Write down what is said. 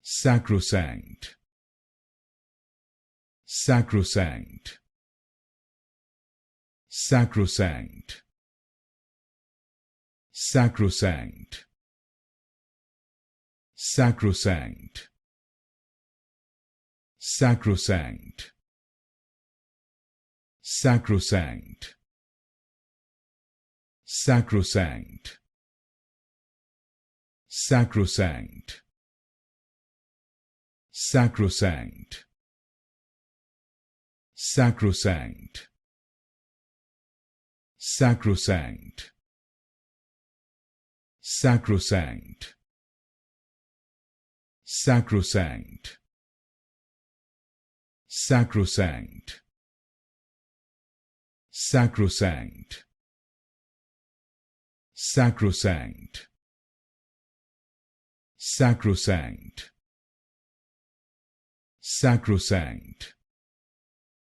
Sacrosanct. Sacrosanct. Sacrosanct. Sacrosanct. Sacrosanct. Sacrosanct. Sacrosanct. Sacrosanct. Sacrosanct. Sacrosanct. Sacrosanct. Sacrosanct. Sacrosanct. Sacrosanct. Sacrosanct. Sacrosanct. Sacrosanct. Sacrosanct. Sacrosanct.